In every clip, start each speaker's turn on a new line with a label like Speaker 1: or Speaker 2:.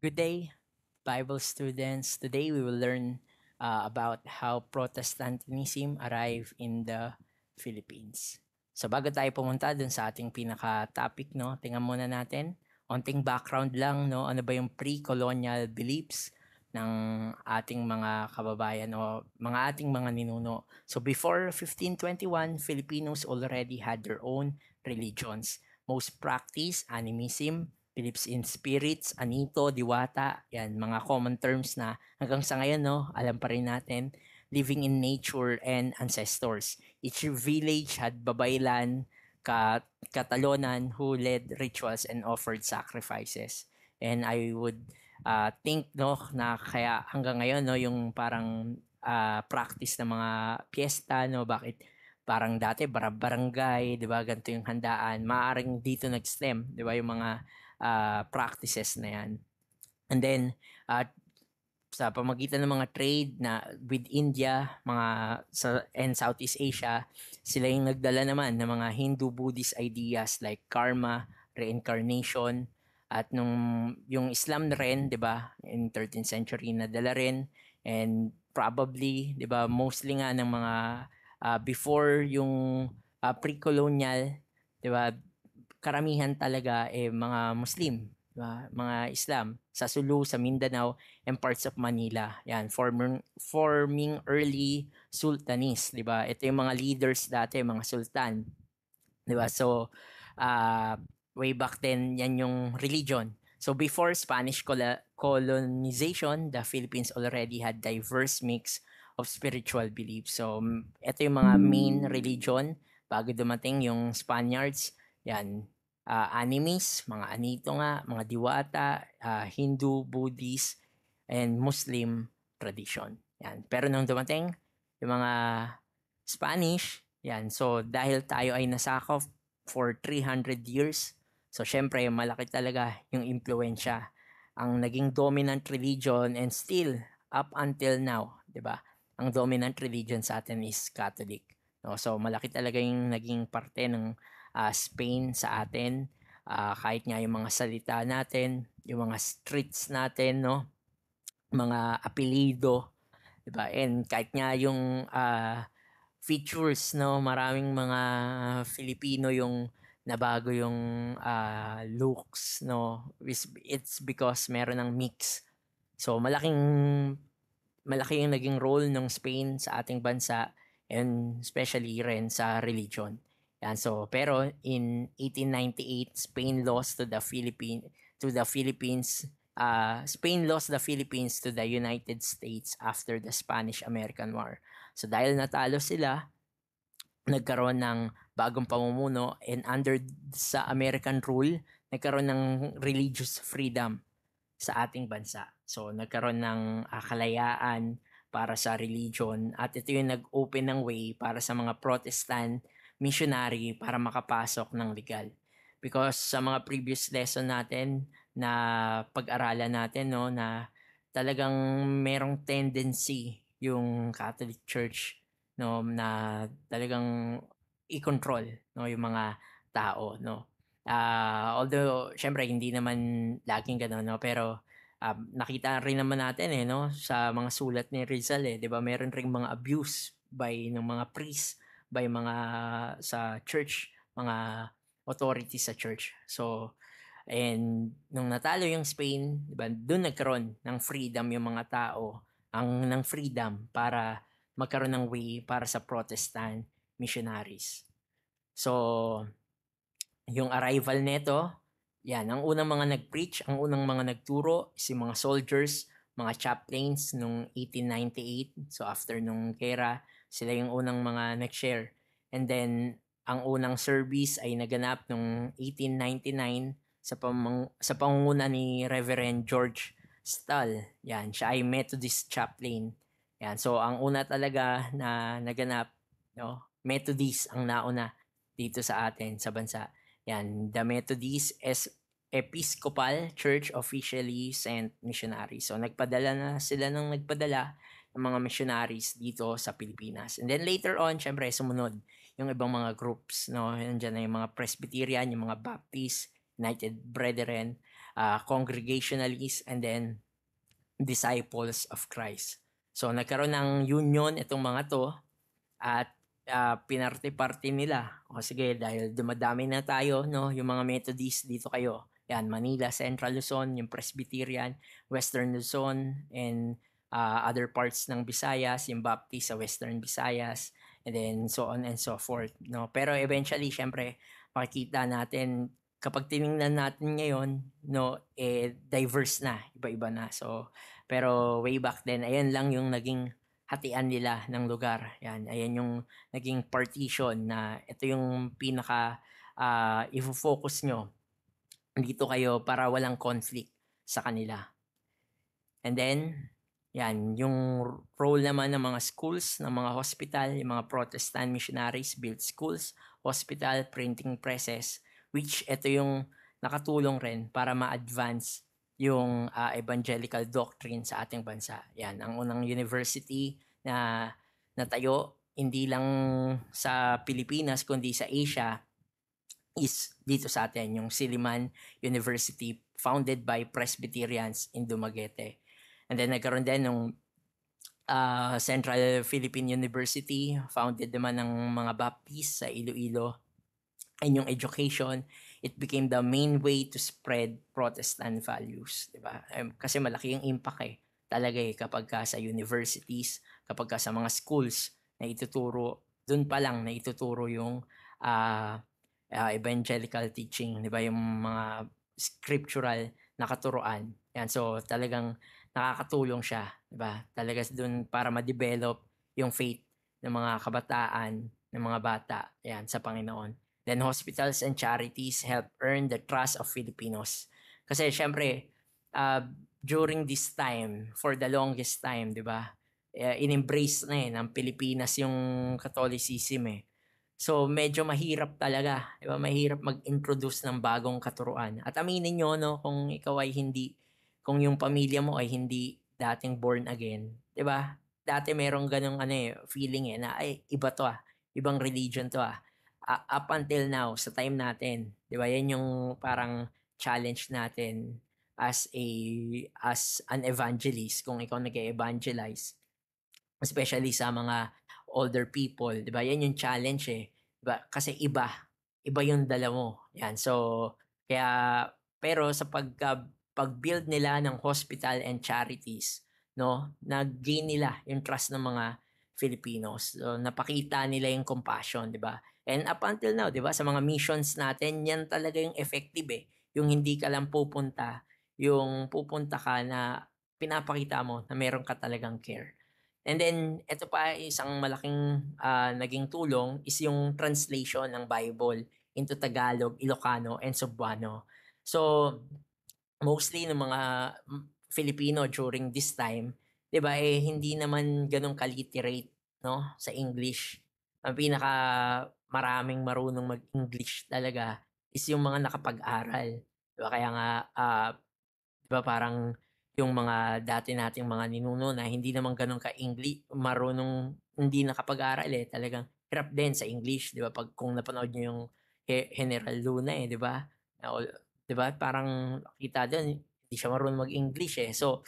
Speaker 1: Good day, Bible students. Today we will learn about how Protestantism arrived in the Philippines. So bago tayo pumunta dun sa ating pinaka-topic, no, tingnan muna natin. Onting background lang, no, ano ba yung pre-colonial beliefs ng ating mga kababayan o mga ating mga ninuno. So before 1521, Filipinos already had their own religions. Most practice animism, beliefs in spirits, anito, diwata, yan, mga common terms na hanggang sa ngayon, no, alam pa rin natin, living in nature and ancestors. Each village had babaylan, katalonan who led rituals and offered sacrifices. And I would think, no, na kaya hanggang ngayon, no, yung parang practice ng mga piyesta, no, bakit parang dati barangay, 'di ba? Ganito yung handaan. Maaring dito nag-stem, 'di ba, yung mga practices na 'yan. And then uh, sa pamagitan ng mga trade na with India, mga and Southeast Asia, sila yung nagdala naman ng mga Hindu-Buddhist ideas like karma, reincarnation, at nung yung Islam na rin, 'di ba, in 13th century nadala rin, and probably, 'di ba, mostly nga ng mga before yung pre-colonial, 'di ba, karamihan talaga mga Muslim, diba? Mga Islam sa Sulu, sa Mindanao, and parts of Manila. Yan, forming early sultanis, 'di ba? Ito yung mga leaders dati, mga sultan, 'di ba? So, uh, way back then, yan yung religion. So before Spanish colonization, the Philippines already had diverse mix of spiritual beliefs. So, ito yung mga main religion bago dumating yung Spaniards. Yan, animis, mga anito nga, mga diwata, Hindu, Buddhist, and Muslim tradition. Yan. Pero nung dumating yung mga Spanish, yan. So dahil tayo ay nasakop for 300 years, so syempre malaki talaga yung impluensya. Ang naging dominant religion and still up until now, 'di ba? Ang dominant religion sa atin is Catholic. No? So malaki talaga yung naging parte ng Spain sa atin. Kahit nga yung mga salita natin, yung mga streets natin, no? Mga apelido, 'di ba? And kahit nga yung features, no, maraming mga Filipino yung nabago yung looks, no. It's because meron ng mix. So malaki yung naging role ng Spain sa ating bansa, and especially rin sa religion. Yan, so pero in 1898 Spain lost the Philippines to the United States after the Spanish-American War. So dahil natalo sila, nagkaroon ng bagong pamumuno, and under sa American rule, nagkaroon ng religious freedom sa ating bansa. So nagkaroon ng kalayaan para sa religion, at ito yung nag-open ng way para sa mga Protestant missionary para makapasok ng legal. Because sa mga previous lesson natin na pag-aralan natin, no, na talagang merong tendency yung Catholic Church, no, na talagang i-control, no, yung mga tao, no. Although syempre hindi naman laging gano'n, no, pero nakita rin naman natin, no, sa mga sulat ni Rizal, 'di ba, meron ring mga abuse by ng mga priest, by mga sa church, mga authorities sa church. So, and nung natalo yung Spain, 'di ba, doon nagkaroon ng freedom yung mga tao, ng freedom para magkaroon ng way para sa Protestant missionaries. So, yung arrival nito, yan, ang unang mga nag-preach, ang unang mga nagturo is yung mga soldiers, mga chaplains nung 1898. So after nung gera, sila yung unang mga nag-share. And then, ang unang service ay naganap nung 1899 sa pangunguna ni Reverend George Stull. Yan, siya ay Methodist chaplain. Yan, so ang una talaga na naganap, no, Methodist ang nauna dito sa atin sa bansa. Yan, the Methodist Episcopal Church officially sent missionaries. So nagpadala na sila nagpadala ng mga missionaries dito sa Pilipinas. And then later on, syempre sumunod yung ibang mga groups, no? Nandiyan na yung mga Presbyterian, yung mga Baptist, United Brethren, Congregationalists, and then disciples of Christ. So nagkaroon ng union itong mga to at pinarte-parte nila. O sige, dahil dumadami na tayo, no, yung mga Methodist dito kayo. Yan, Manila, Central Luzon, yung Presbyterian, Western Luzon, and other parts ng Visayas, yung Baptist sa Western Visayas, and then so on and so forth. No? Pero eventually, syempre, makikita natin, kapag tiningnan natin ngayon, no, diverse na, iba-iba na. So, pero way back then, ayan lang yung naging hatian nila ng lugar. Yan, ayan yung naging partition na ito yung pinaka i-focus nyo. Dito kayo para walang conflict sa kanila. And then, yan, yung role naman ng mga schools, ng mga hospital, yung mga Protestant missionaries built schools, hospital, printing presses, which ito yung nakatulong rin para ma-advance yung evangelical doctrine sa ating bansa. Yan, ang unang university na natayo, hindi lang sa Pilipinas, kundi sa Asia, is dito sa atin, yung Silliman University, founded by Presbyterians in Dumaguete. And then nagkaroon din ng Central Philippine University, founded naman ng mga Baptist sa Iloilo. And yung education, it became the main way to spread Protestant values, di ba? Kasi malaki yung impact talaga kapag ka sa universities, kapag ka sa mga schools na ituturo, dun pa lang na ituturo yung evangelical teaching, di ba? Yung mga scriptural na katuruan. Yan, so talagang nakakatulong siya, di ba? Talaga dun para ma-develop yung faith ng mga kabataan, ng mga bata, yan, sa Panginoon. Then hospitals and charities help earn the trust of Filipinos. Kasi syempre, during this time, for the longest time, di ba, in-embrace na ng Pilipinas yung Catholicism . So medyo mahirap talaga, di ba? Mahirap mag-introduce ng bagong katuruan. At aminin nyo, no, kung ikaw ay hindi, kung yung pamilya mo ay hindi dating born again, di ba? Dati merong ganong feeling na ay iba to ibang religion to up until now, sa time natin, di ba, yan yung parang challenge natin as an evangelist, kung ikaw nag-evangelize, especially sa mga older people, di ba, yan yung challenge di ba, kasi iba yung dala mo, yan, so, kaya, pero sa pag-build nila ng hospital and charities, no, nag-gain nila yung trust ng mga Filipinos, so, napakita nila yung compassion, di ba. And up until now, 'di ba, sa mga missions natin, yan talaga yung effective Yung hindi ka lang pupunta, yung pupunta ka na pinapakita mo na meron ka talagang care. And then ito pa isang malaking naging tulong is yung translation ng Bible into Tagalog, Ilocano, and Cebuano. So mostly ng mga Filipino during this time, 'di ba, hindi naman ganun ka-literate, no, sa English. Ang pinaka maraming marunong mag-English talaga is yung mga nakapag-aral. Diba? Kaya nga, diba parang yung mga dati nating mga ninuno na hindi naman ganun ka-English, marunong, hindi nakapag-aral talagang hirap din sa English. Diba? Pag kung napanood nyo yung General Luna diba? Diba? Parang kita doon, hindi siya marunong mag-English So,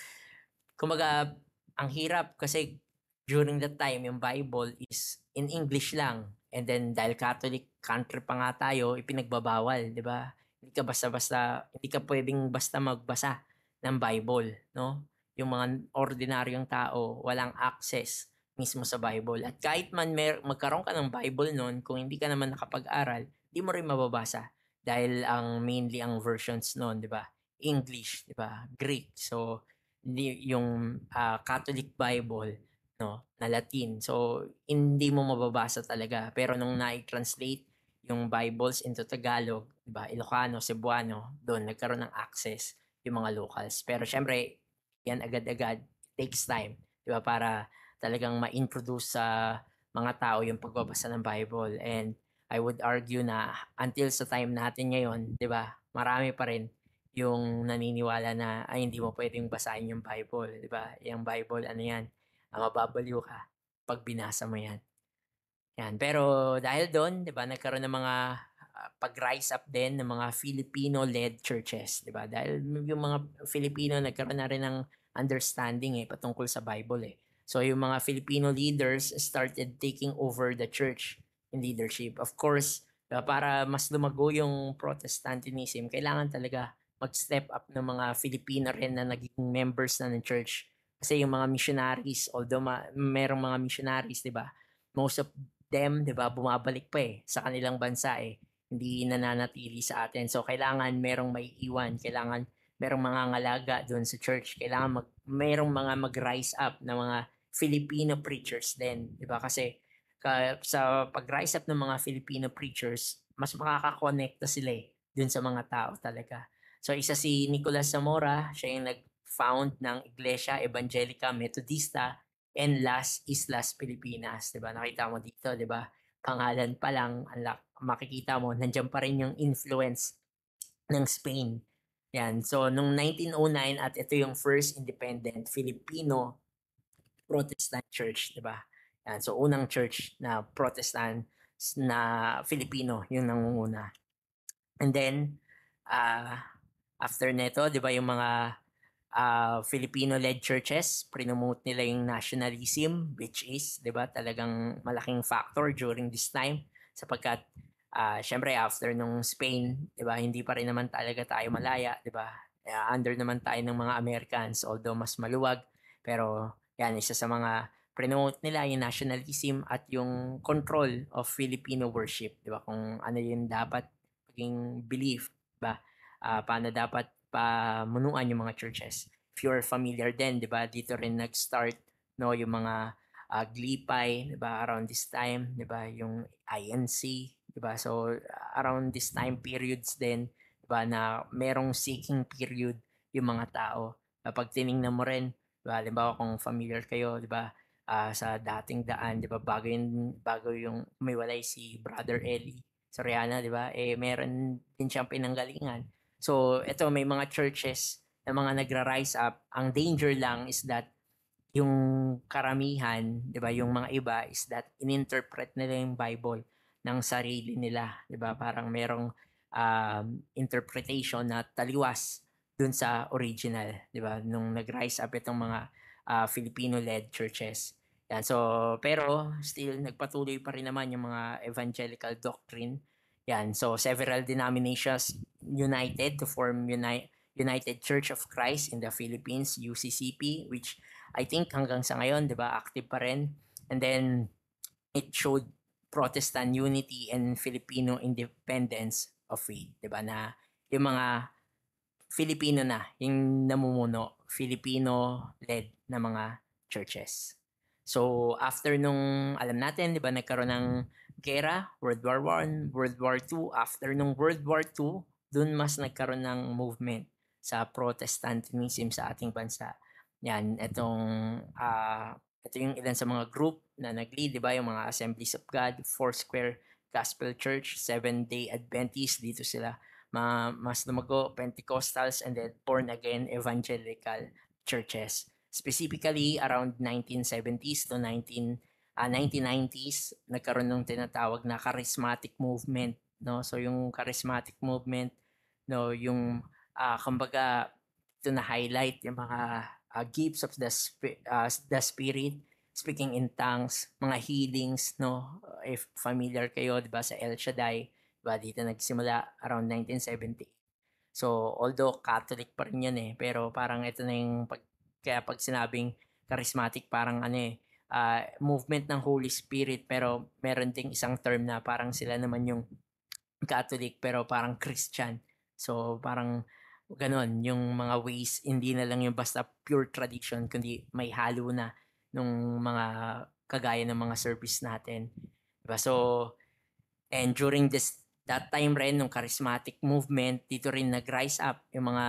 Speaker 1: kumaga, ang hirap kasi during that time, yung Bible is in English lang. And then, dahil Catholic country pa nga tayo, ipinagbabawal, di ba? Hindi ka basta-basta, hindi ka pwedeng basta magbasa ng Bible, no? Yung mga ordinaryong tao, walang access mismo sa Bible. At kahit man magkaroon ka ng Bible noon, kung hindi ka naman nakapag-aral, di mo rin mababasa. Dahil mainly ang versions noon, di ba? English, di ba? Greek. So, yung Catholic Bible, no, na Latin. So, hindi mo mababasa talaga. Pero nung na-translate yung Bibles into Tagalog, diba, Ilocano, Cebuano, doon nagkaroon ng access yung mga locals. Pero syempre, yan agad-agad, takes time, diba, para talagang ma-introduce sa mga tao yung pagbabasa ng Bible. And I would argue na until sa time natin ngayon, diba, marami pa rin yung naniniwala na ay hindi mo pwedeng basahin yung Bible, di ba? Yung Bible, ano yan, mababaliw ka pag binasa mo yan. Yan. Pero dahil doon, di ba, nagkaroon ng mga pag-rise up din ng mga Filipino-led churches, 'di ba? Dahil yung mga Filipino nagkaroon na rin ng understanding patungkol sa Bible. So yung mga Filipino leaders started taking over the church in leadership. Of course, para mas lumago yung Protestantism, kailangan talaga mag-step up ng mga Filipino rin na naging members na ng church. Kasi yung mga missionaries, although merong mga missionaries, 'di ba? Most of them, 'di ba, bumabalik pa sa kanilang bansa hindi nananatili sa atin. So kailangan merong may iwan, kailangan merong mga ngalaga doon sa church, kailangan merong mga mag-rise up na mga Filipino preachers din, 'di ba? Kasi sa pag-rise up ng mga Filipino preachers, mas makakakonekta sila dun sa mga tao talaga. So isa si Nicolas Zamora, siya yung nag-found ng Iglesia Evangelica Metodista and Las Islas Pilipinas, 'di ba? Nakita mo dito, 'di ba? Pangalan pa lang, makikita mo nandiyan pa rin yung influence ng Spain. Yan. So nung 1909 at ito yung first independent Filipino Protestant church, 'di ba? Yan. So unang church na Protestant na Filipino yung nangunguna. And then after nito, 'di ba, yung mga Filipino-led churches, promote nila yung nationalism, which is, 'di ba, talagang malaking factor during this time sapagkat syempre after nung Spain, 'di ba, hindi pa rin naman talaga tayo malaya, 'di ba? Under naman tayo ng mga Americans, although mas maluwag, pero yan isa sa mga promote nila yung nationalism at yung control of Filipino worship, 'di ba? Kung ano yung dapat maging belief, 'di ba? Paano dapat pamunuan yung mga churches. If you're familiar din, 'di ba? Dito rin nag-start no yung mga Glipay, 'di ba? Around this time, 'di ba? Yung INC, 'di ba? So around this time periods din, 'di ba, na merong seeking period yung mga tao. Kapag tiningnan mo rin, 'di ba? Halimbawa kung familiar kayo, 'di ba? Sa dating daan, 'di ba? Bago yung umiwalay si Brother Eli Soriano, 'di ba? Meron din siyang pinanggalingan. So, ito may mga churches na mga nagra-rise up. Ang danger lang is that yung karamihan, 'di ba, yung mga iba is that ininterpret nila yung Bible ng sarili nila, 'di ba? Parang merong interpretation na taliwas dun sa original, 'di ba? Nung nag-rise up itong mga Filipino-led churches. Yan. So, pero still nagpatuloy pa rin naman yung mga evangelical doctrine. Yan. So, several denominations united to form United Church of Christ in the Philippines, UCCP, which I think hanggang sa ngayon, 'di ba, active pa rin. And then it showed Protestant unity and Filipino independence of faith, 'di ba, na yung mga Filipino na yung namumuno, Filipino-led na mga churches. So after nung alam natin, 'di ba, nagkaroon ng gera, World War I, World War II. After nung World War II, dun mas nagkaroon ng movement sa Protestantism sa ating bansa. Yan, ito yung ilan sa mga group na nag-lead, 'di ba, yung mga Assemblies of God, Foursquare Gospel Church, Seventh-day Adventist, dito sila mas lumago, Pentecostals, and then born again evangelical churches. Specifically around 1970s to 1990s, nagkaroon ng tinatawag na charismatic movement, no? So yung charismatic movement, no, yung kumbaga ito na highlight yung mga gifts of the spirit, speaking in tongues, mga healings, no? If familiar kayo, 'di ba, sa El Shaddai, 'di ba, dito nagsimula around 1970. So although Catholic pa rin 'yan pero parang ito na yung kaya pag sinabing charismatic, parang movement ng Holy Spirit, pero meron ding isang term na parang sila naman yung Catholic pero parang Christian. So parang ganon yung mga ways, hindi na lang yung basta pure tradition, kundi may halo na nung mga kagaya ng mga service natin, diba? So and during that time rin nung charismatic movement, dito rin nag-rise up yung mga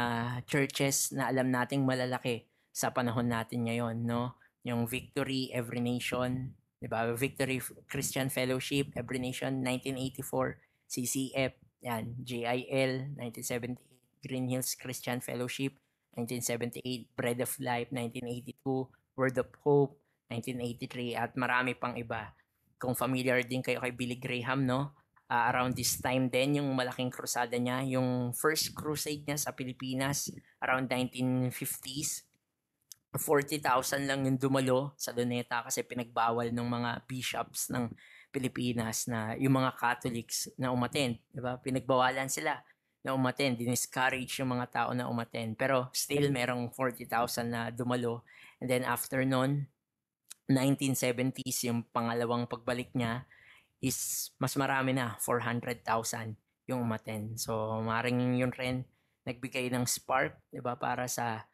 Speaker 1: churches na alam nating malalaki sa panahon natin ngayon, no? Yung Victory Every Nation, 'di ba? Victory Christian Fellowship Every Nation 1984, CCF, yan, JIL 1978, Green Hills Christian Fellowship 1978, Bread of Life 1982, Word of Hope 1983, at marami pang iba. Kung familiar din kayo kay Billy Graham, no? around this time din yung malaking krusada niya, yung first crusade niya sa Pilipinas around 1950s. 40,000 lang yung dumalo sa Luneta kasi pinagbawal ng mga bishops ng Pilipinas na yung mga Catholics na umattend, 'di ba? Pinagbawalan sila na umattend, diniscourage yung mga tao na umattend. Pero still merong 40,000 na dumalo. And then after nun, 1970s yung pangalawang pagbalik niya is mas marami na, 400,000 yung umattend. So maring yun rin nagbigay ng spark, 'di ba, para sa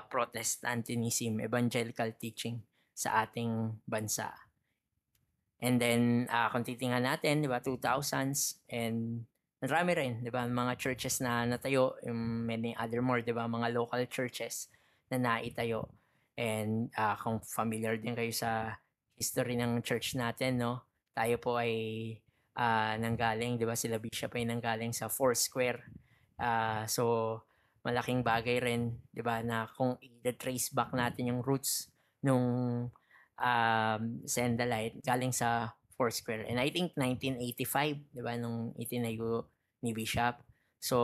Speaker 1: Protestantism, evangelical teaching sa ating bansa. And then kung titingnan natin, 'di ba, 2000s and marami rin, 'di ba, mga churches na natayo, yung many other more, 'di ba, mga local churches na naitayo. And kung familiar din kayo sa history ng church natin, no? Tayo po ay nanggaling, 'di ba, sila bishop ay nanggaling sa Foursquare. So malaking bagay rin, 'di ba, na kung i-trace back natin yung roots nung Sendalite galing sa Foursquare. And I think 1985, 'di ba, nung itinayo ni Bishop. So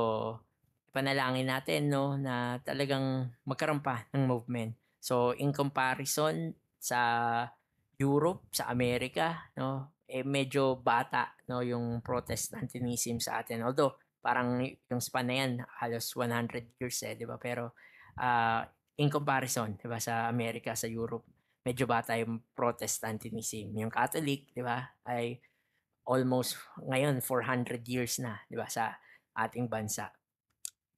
Speaker 1: panalangin natin, no, na talagang magkaroon pa ng movement. So in comparison sa Europe, sa Amerika, no, medyo bata, no, yung Protestantism sa atin. Although parang yung span na yan halos 100 years, 'di ba? Pero in comparison, 'di ba, sa Amerika, sa Europe, medyo bata yung Protestantism. Yung Catholic, 'di ba, ay almost ngayon 400 years na, 'di ba, sa ating bansa.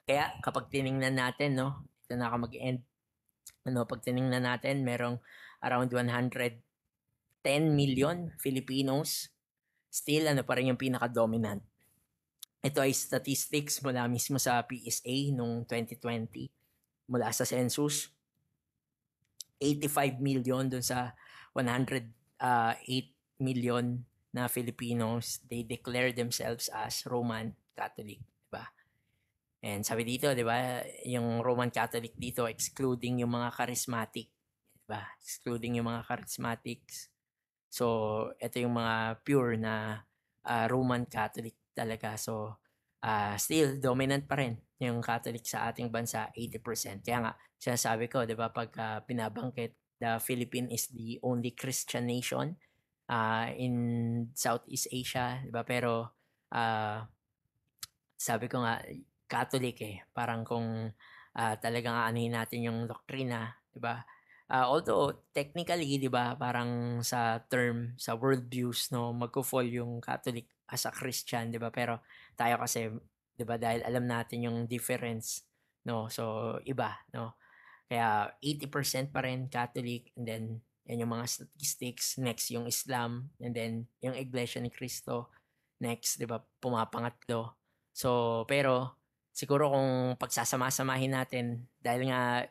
Speaker 1: Kaya kapag tiningnan natin, no, ito na ako mag-end. Pag tiningnan natin, merong around 110 million Filipinos. Still, pa rin yung pinaka-dominant. Ito ay statistics mula mismo sa PSA noong 2020. Mula sa census, 85 million dun sa 108 million na Filipinos, they declare themselves as Roman Catholic, diba? And sabi dito, diba, yung Roman Catholic dito, excluding yung mga charismatic, diba? Excluding yung mga charismatics. So, ito yung mga pure na Roman Catholic talaga. So, still, dominant pa rin yung Catholic sa ating bansa, 80%. Kaya nga, sinasabi ko, di ba, pag binabangkit, the Philippines is the only Christian nation in Southeast Asia, di ba? Pero, sabi ko nga, Catholic parang kung talagang aanuhin natin yung doktrina, di ba? Although technically, 'di ba, parang sa term, sa worldviews, no, magko-fall yung Catholic as a Christian, 'di ba? Pero tayo kasi, 'di ba, dahil alam natin yung difference, no. So iba, no. Kaya 80% pa rin Catholic, and then yan yung mga statistics, next yung Islam, and then yung Iglesia ni Cristo next, 'di ba, pumapangatlo. So pero siguro kung pagsasama-samahin natin, dahil nga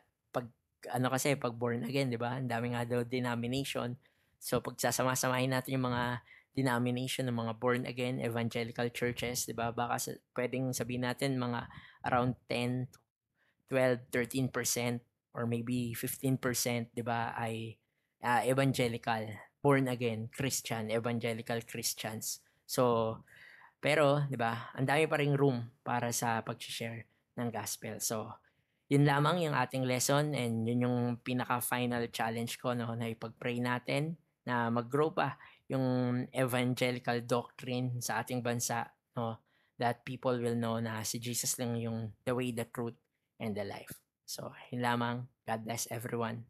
Speaker 1: kasi pag born again, 'di ba? Ang dami nga daw denomination. So pagsasama-samahin natin yung mga denomination ng mga born again evangelical churches, 'di ba? Baka pwedeng sabihin natin mga around 10, 12, 13% or maybe 15%, 'di ba, ay evangelical, born again Christian, evangelical Christians. So pero 'di ba, ang dami pa ring room para sa pag-share ng gospel. So yun lamang yung ating lesson, and yun yung pinaka-final challenge ko, no, na ipag-pray natin na mag-grow pa yung evangelical doctrine sa ating bansa, no, that people will know na si Jesus lang yung the way, the truth, and the life. So, yun lamang. God bless everyone.